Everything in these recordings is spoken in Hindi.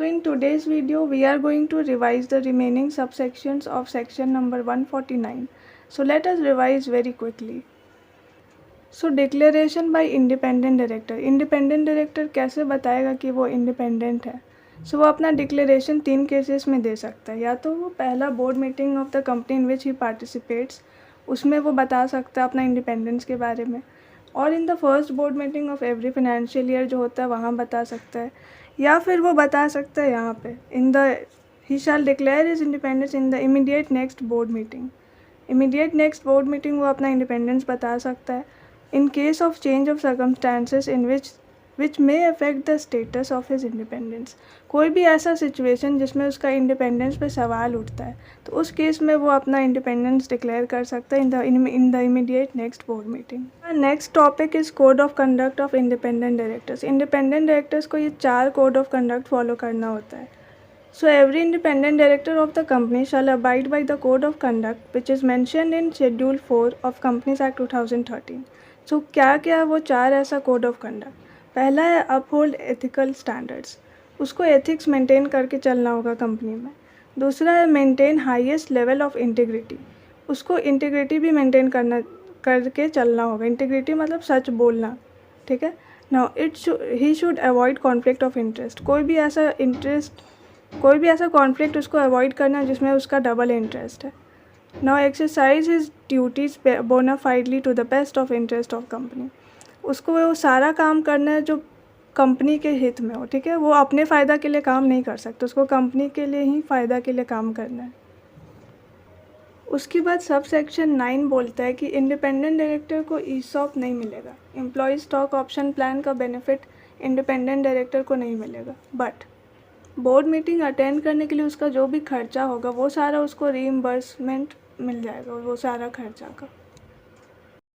So in today's video, we are going to revise the remaining subsections of section number 149. So let us revise very quickly. So declaration by independent director. Independent director कैसे बताएगा कि वो independent है? So वो अपना declaration 3 केसेस में दे सकता है. या तो वो पहला board meeting of the company in which he participates, उसमें वो बता सकता है अपना इंडिपेंडेंस के बारे में, और in the first board meeting of every financial year जो होता है वहाँ बता सकता है, या फिर वो बता सकता है यहाँ पे in the he shall declare his independence in the immediate next board meeting. Immediate next board meeting वो अपना इंडिपेंडेंस बता सकता है in case of change of circumstances in which may affect the status of his independence. कोई भी ऐसा सिचुएशन जिसमें उसका इंडिपेंडेंस पे सवाल उठता है तो उस केस में वो अपना इंडिपेंडेंस डिक्लेयर कर सकता है इन the immediate next board meeting. Next topic is code of conduct of independent directors. Independent directors को ये 4 कोड ऑफ कंडक्ट फॉलो करना होता है. So every independent director of the company shall abide by the code of conduct which is mentioned in Schedule 4 of Companies Act 2013. So क्या क्या वो 4 ऐसा कोड ऑफ कंडक्ट. पहला है अपहोल्ड एथिकल स्टैंडर्ड्स. उसको एथिक्स मेंटेन करके चलना होगा कंपनी में. दूसरा है maintain highest level of integrity. उसको इंटीग्रिटी भी मेंटेन करके चलना होगा. इंटीग्रिटी मतलब सच बोलना, ठीक है. Now he should avoid conflict of interest. कोई भी ऐसा कॉन्फ्लिक्ट उसको अवॉइड करना जिसमें उसका डबल इंटरेस्ट है. Now exercise his duties bonafidely to the best of interest of company. उसको वो सारा काम करना है जो कंपनी के हित में हो, ठीक है. वो अपने फ़ायदा के लिए काम नहीं कर सकते, उसको कंपनी के लिए ही फ़ायदा के लिए काम करना है. उसके बाद सब सेक्शन 9 बोलता है कि इंडिपेंडेंट डायरेक्टर को ईसॉप नहीं मिलेगा. एम्प्लॉय स्टॉक ऑप्शन प्लान का बेनिफिट इंडिपेंडेंट डायरेक्टर को नहीं मिलेगा, बट बोर्ड मीटिंग अटेंड करने के लिए उसका जो भी खर्चा होगा वो सारा उसको रीइम्बर्समेंट मिल जाएगा, वो सारा खर्चा का.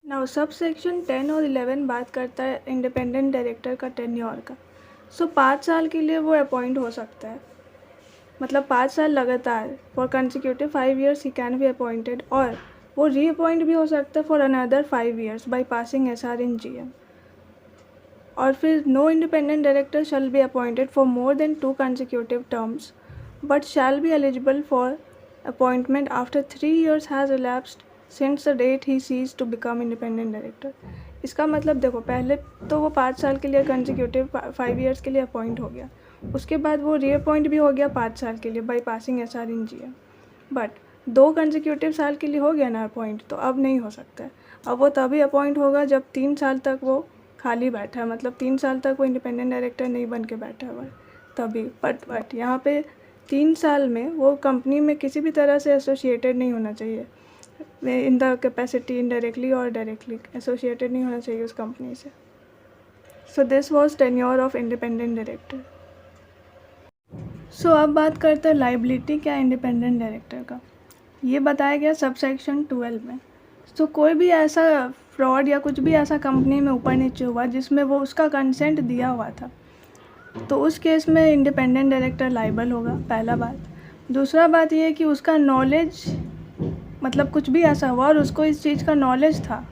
नाउ सब सेक्शन 10 और 11 बात करता है इंडिपेंडेंट डायरेक्टर का टेन्योर का. सो 5 साल के लिए वो अपॉइंट हो सकता है, मतलब 5 साल लगातार. For consecutive 5 years he can be appointed, और वो रीअपॉइंट भी हो सकता है for another 5 years by passing SR in GM. और फिर no independent director shall be appointed for more than 2 consecutive terms but shall be eligible for appointment after 3 years has elapsed since the date he ceased to become independent director. इसका मतलब देखो, पहले तो वो 5 साल के लिए कंसिक्यूटिव 5 years के लिए अपॉइंट हो गया, उसके बाद वो रीअपॉइंट भी हो गया 5 साल के लिए by passing SR in GM. But 2 consecutive साल के लिए हो गया ना अपॉइंट, तो अब नहीं हो सकता है. अब वो तभी अपॉइंट होगा जब 3 साल तक वो खाली बैठा है, मतलब 3 साल तक वो इंडिपेंडेंट डायरेक्टर नहीं बन के बैठा हुआ है तभी. बट यहाँ पे 3 साल में वो कंपनी में किसी भी तरह से एसोसिएटेड नहीं होना चाहिए. इन द कैपेसिटी इनडायरेक्टली और डायरेक्टली एसोसिएटेड नहीं होना चाहिए उस कंपनी से. So this was tenure of independent director. So अब बात करते हैं लाइबिलिटी क्या इंडिपेंडेंट डायरेक्टर का. ये बताया गया सब सेक्शन 12 में. सो कोई भी ऐसा फ्रॉड या कुछ भी ऐसा कंपनी में ऊपर नीचे हुआ जिसमें वो उसका कंसेंट दिया हुआ था, तो उस केस में इंडिपेंडेंट डायरेक्टर लाइबल होगा, पहला बात. दूसरा बात ये है कि उसका नॉलेज, मतलब कुछ भी ऐसा हुआ और उसको इस चीज़ का नॉलेज था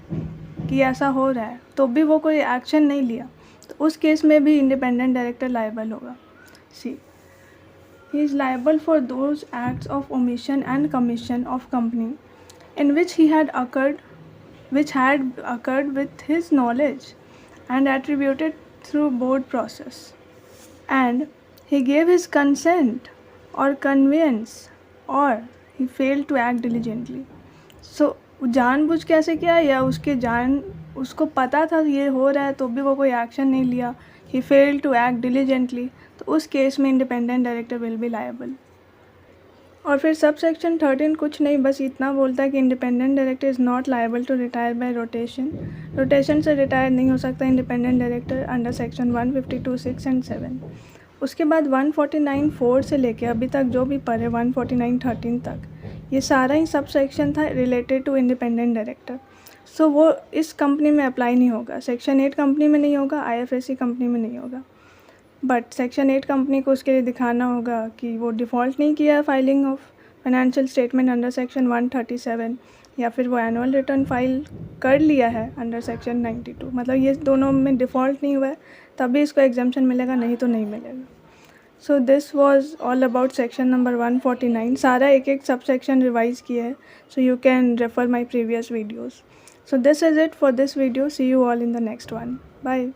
कि ऐसा हो रहा है, तो भी वो कोई एक्शन नहीं लिया, तो उस केस में भी इंडिपेंडेंट डायरेक्टर लाइबल होगा. See he is liable for those acts of omission and commission of company in which had occurred with his knowledge and attributed through board process, and he gave his consent or conveyance or he failed to act diligently. So जानबूझ कैसे किया, या उसको पता था ये हो रहा है तो भी वो कोई एक्शन नहीं लिया, he failed to act diligently, तो उस केस में independent director will be liable. और फिर सब सेक्शन 13 कुछ नहीं, बस इतना बोलता है कि independent director is not liable to retire by rotation. Rotation से रिटायर नहीं हो सकता independent director under section 152, 6 and 7. उसके बाद 149(4) से लेके अभी तक जो भी पढ़े 149(13) तक, ये सारा ही सब सेक्शन था रिलेटेड टू इंडिपेंडेंट डायरेक्टर. सो वो इस कंपनी में अप्लाई नहीं होगा. सेक्शन 8 कंपनी में नहीं होगा, IFSC कंपनी में नहीं होगा. बट सेक्शन 8 कंपनी को उसके लिए दिखाना होगा कि वो डिफ़ॉल्ट नहीं किया है filing of financial statement under section 137, या फिर वो एनुअल रिटर्न फाइल कर लिया है अंडर सेक्शन 92. मतलब ये दोनों में डिफ़ॉल्ट नहीं हुआ है, तभी इसको एग्जाम्पशन मिलेगा, नहीं तो नहीं मिलेगा. सो this was all about section number 149. सारा एक एक सब सेक्शन रिवाइज किया है, so you can refer my previous videos. So this is it for this video. See you all in the next one. Bye.